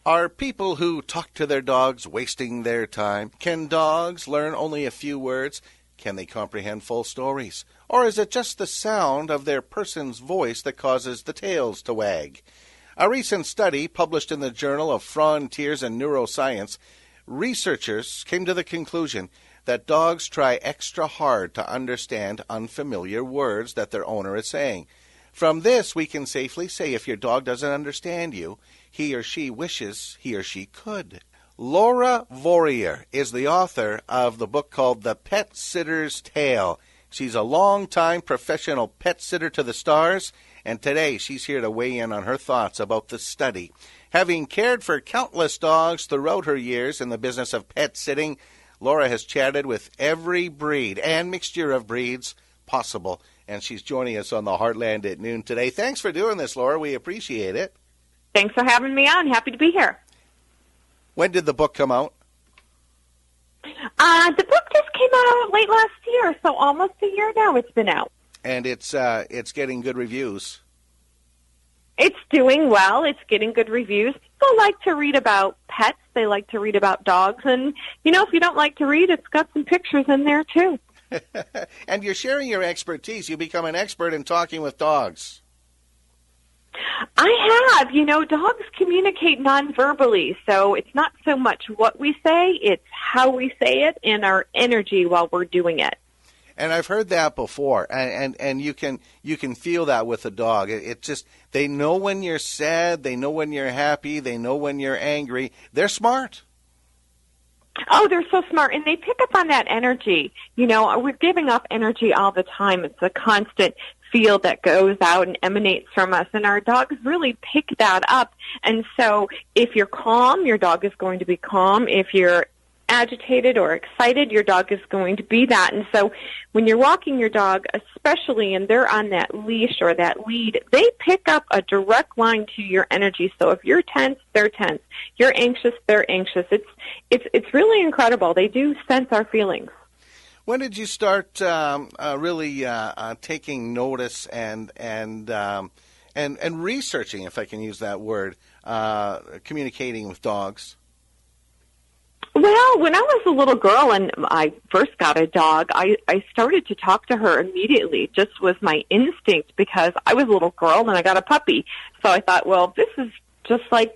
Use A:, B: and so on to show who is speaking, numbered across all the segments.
A: Are people who talk to their dogs wasting their time? Can dogs learn only a few words? Can they comprehend full stories? Or is it just the sound of their person's voice that causes the tails to wag? A recent study published in the Journal of Frontiers in Neuroscience, researchers came to the conclusion that dogs try extra hard to understand unfamiliar words that their owner is saying. From this, we can safely say if your dog doesn't understand you, he or she wishes he or she could. Laura Vorreyer is the author of the book called The Pet Sitter's Tale. She's a long-time professional pet sitter to the stars, and today she's here to weigh in on her thoughts about the study. Having cared for countless dogs throughout her years in the business of pet sitting, Laura has chatted with every breed and mixture of breeds possible, and she's joining us on the Heartland at noon today. Thanks for doing this, Laura. We appreciate it.
B: Thanks for having me on. Happy to be here.
A: When did the book come out?
B: The book just came out late last year, so almost a year now it's been out.
A: And it's getting good reviews.
B: It's doing well. It's getting good reviews. People like to read about pets. They like to read about dogs. And, if you don't like to read, it's got some pictures in there, too.
A: And you're sharing your expertise. You become an expert in talking with dogs.
B: I have. Dogs communicate non-verbally, so it's not so much what we say, it's how we say it and our energy while we're doing it.
A: And I've heard that before, and you can feel that with a dog. It just, they know when you're sad, they know when you're happy, they know when you're angry. They're smart.
B: Oh, they're so smart, and they pick up on that energy. We're giving off energy all the time. It's a constant field that goes out and emanates from us, and our dogs really pick that up. And so if you're calm, your dog is going to be calm. If you're agitated or excited, your dog is going to be that. And so when you're walking your dog, especially, and they're on that leash or that lead, they pick up a direct line to your energy. So if you're tense, they're tense. You're anxious, they're anxious. It's really incredible. They do sense our feelings.
A: When did you start really taking notice and researching, if I can use that word, communicating with dogs?
B: Well, when I was a little girl and I first got a dog, I started to talk to her immediately. It just was my instinct because I was a little girl and I got a puppy. So I thought, well, this is just like,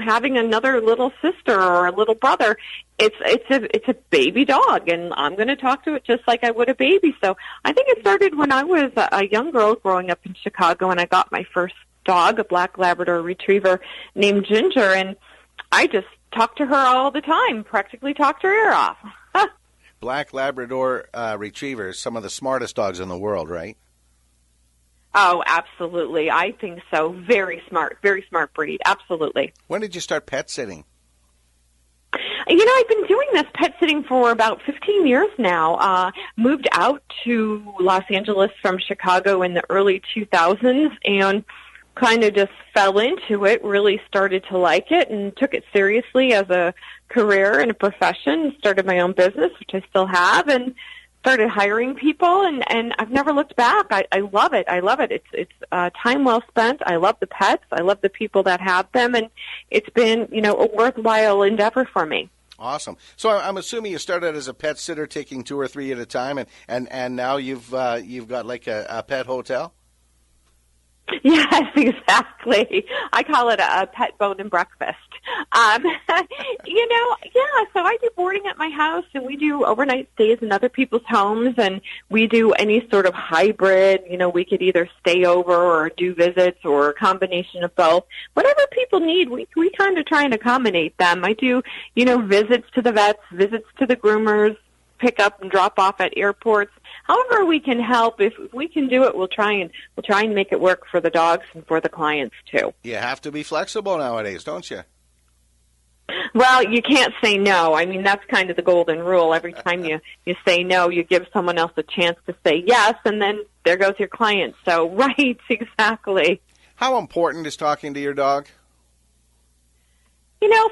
B: having another little sister or a little brother. It's a baby dog, and I'm going to talk to it just like I would a baby. So I think it started when I was a young girl growing up in Chicago, and I got my first dog, a black Labrador retriever named Ginger, and I just talked to her all the time, practically talked her ear off.
A: Black Labrador retrievers, some of the smartest dogs in the world, right?
B: Oh, absolutely. I think so. Very smart breed. Absolutely.
A: When did you start pet sitting?
B: I've been doing this pet sitting for about 15 years now. Moved out to Los Angeles from Chicago in the early 2000s and kind of just fell into it, really started to like it and took it seriously as a career and a profession, started my own business, which I still have, and started hiring people, and I've never looked back. I love it. I love it. It's time well spent. I love the pets. I love the people that have them, and it's been, a worthwhile endeavor for me.
A: Awesome. So I'm assuming you started as a pet sitter, taking 2 or 3 at a time, and now you've got like a pet hotel?
B: Yes, exactly. I call it a pet bone and breakfast. So I do boarding at my house, and we do overnight stays in other people's homes, and we do any sort of hybrid. We could either stay over or do visits or a combination of both. Whatever people need, we kind of try and accommodate them. I do, visits to the vets, visits to the groomers, pick up and drop off at airports. However we can help, if we can do it, we'll try and make it work for the dogs and for the clients too.
A: You have to be flexible nowadays, don't you?
B: Well, you can't say no. I mean, that's kind of the golden rule. Every time you say no, you give someone else a chance to say yes, and then there goes your client. So, right, exactly.
A: How important is talking to your dog?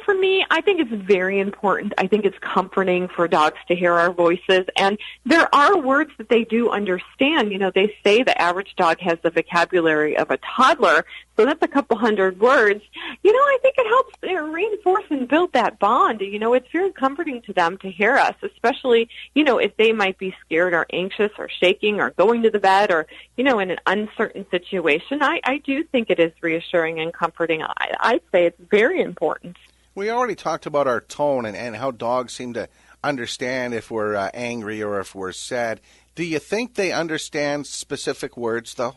B: For me, I think it's very important. I think it's comforting for dogs to hear our voices. And there are words that they do understand. They say the average dog has the vocabulary of a toddler, so that's a couple hundred words. I think it helps reinforce and build that bond. It's very comforting to them to hear us, especially, if they might be scared or anxious or shaking or going to the bed or, in an uncertain situation. I do think it is reassuring and comforting. I'd say it's very important.
A: We already talked about our tone and how dogs seem to understand if we're angry or if we're sad. Do you think they understand specific words, though?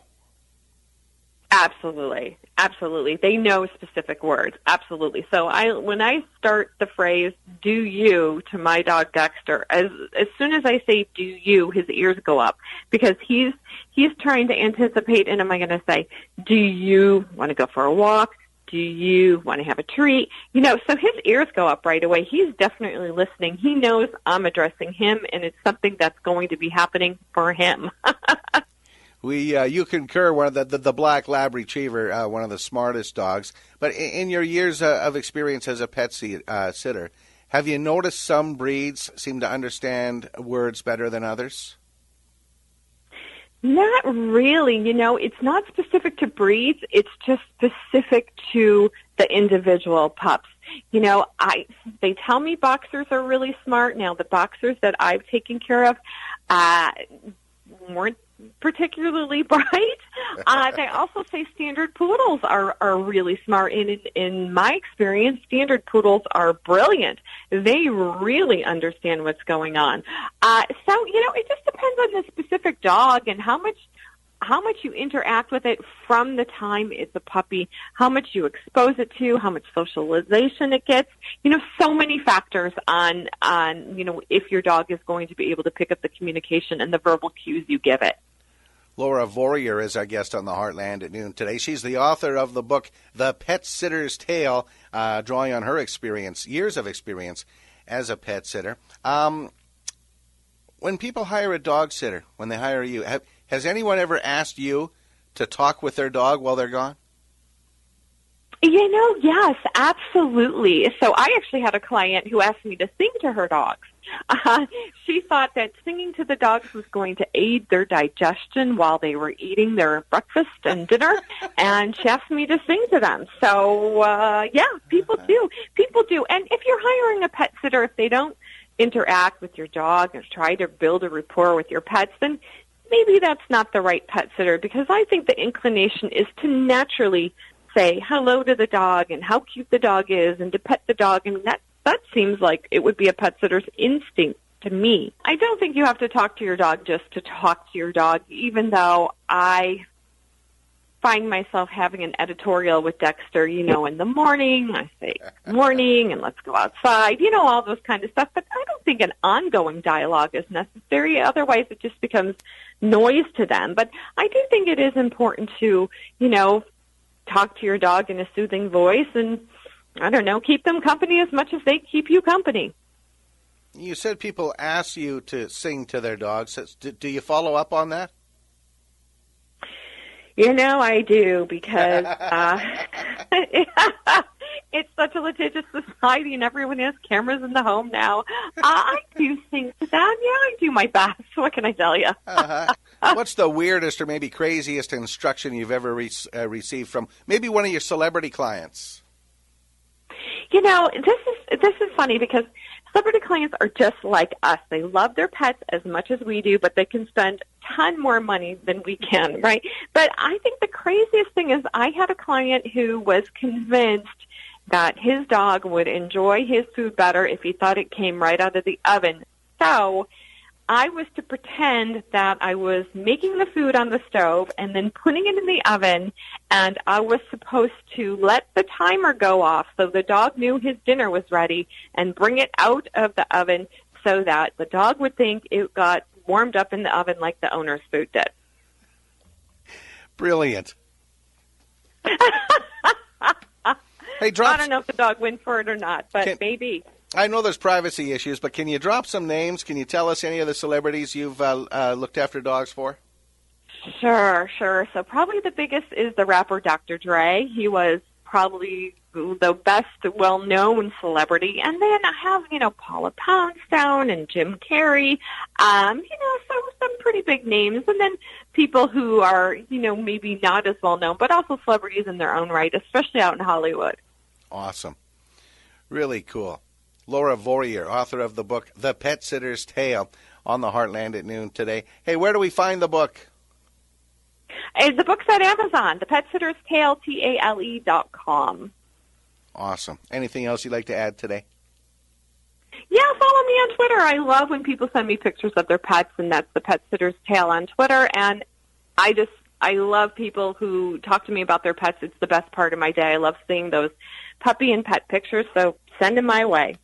B: Absolutely. Absolutely. They know specific words. Absolutely. So when I start the phrase, do you, to my dog Dexter, as soon as I say do you, his ears go up because he's trying to anticipate, and am I going to say, do you want to go for a walk? Do you want to have a treat? So his ears go up right away. He's definitely listening. He knows I'm addressing him, and it's something that's going to be happening for him.
A: You concur, one of the black lab retriever, one of the smartest dogs. But in your years of experience as a pet sitter, have you noticed some breeds seem to understand words better than others?
B: Not really. It's not specific to breeds. It's just specific to the individual pups. They tell me boxers are really smart. Now, the boxers that I've taken care of weren't particularly bright. They also say standard poodles are really smart. In my experience, standard poodles are brilliant. They really understand what's going on. It just depends on the specific dog and how much you interact with it from the time it's a puppy, how much you expose it to, how much socialization it gets. So many factors on if your dog is going to be able to pick up the communication and the verbal cues you give it.
A: Laura Vorreyer is our guest on the Heartland at noon today. She's the author of the book, The Pet Sitter's Tale, drawing on her experience, years of experience as a pet sitter. When people hire a dog sitter, when they hire you, has anyone ever asked you to talk with their dog while they're gone?
B: Yes, absolutely. So I actually had a client who asked me to sing to her dogs. She thought that singing to the dogs was going to aid their digestion while they were eating their breakfast and dinner, and she asked me to sing to them. So, people do. People do. And if you're hiring a pet sitter, if they don't interact with your dog and try to build a rapport with your pets, then maybe that's not the right pet sitter, because I think the inclination is to naturally say hello to the dog and how cute the dog is and to pet the dog. And that seems like it would be a pet sitter's instinct to me. I don't think you have to talk to your dog just to talk to your dog, even though I find myself having an editorial with Dexter, in the morning. I say, morning, and let's go outside, all those kind of stuff. But I don't think an ongoing dialogue is necessary. Otherwise, it just becomes noise to them. But I do think it is important to, talk to your dog in a soothing voice and, keep them company as much as they keep you company.
A: You said people ask you to sing to their dogs. Do you follow up on that?
B: I do, because it's such a litigious society and everyone has cameras in the home now. I do sing to them. Yeah, I do my best. What can I tell you?
A: What's the weirdest or maybe craziest instruction you've ever received from maybe one of your celebrity clients?
B: This is funny, because celebrity clients are just like us. They love their pets as much as we do, but they can spend a ton more money than we can, right? But I think the craziest thing is I had a client who was convinced that his dog would enjoy his food better if he thought it came right out of the oven. So I was to pretend that I was making the food on the stove and then putting it in the oven, and I was supposed to let the timer go off so the dog knew his dinner was ready and bring it out of the oven so that the dog would think it got warmed up in the oven like the owner's food did.
A: Brilliant. Hey,
B: I don't know if the dog went for it or not, but maybe.
A: I know there's privacy issues, but can you drop some names? Can you tell us any of the celebrities you've looked after dogs for?
B: Sure. So probably the biggest is the rapper Dr. Dre. He was probably the best well-known celebrity. And then I have, Paula Poundstone and Jim Carrey, some pretty big names. And then people who are, maybe not as well-known, but also celebrities in their own right, especially out in Hollywood.
A: Awesome. Really cool. Laura Vorreyer, author of the book The Pet Sitter's Tale, on the Heartland at noon today. Hey, where do we find the book?
B: The book's at Amazon, The Pet Sitter's Tale, TALE.com.
A: Awesome. Anything else you'd like to add today?
B: Yeah, follow me on Twitter. I love when people send me pictures of their pets, and that's The Pet Sitter's Tale on Twitter. And I love people who talk to me about their pets. It's the best part of my day. I love seeing those puppy and pet pictures, so send them my way.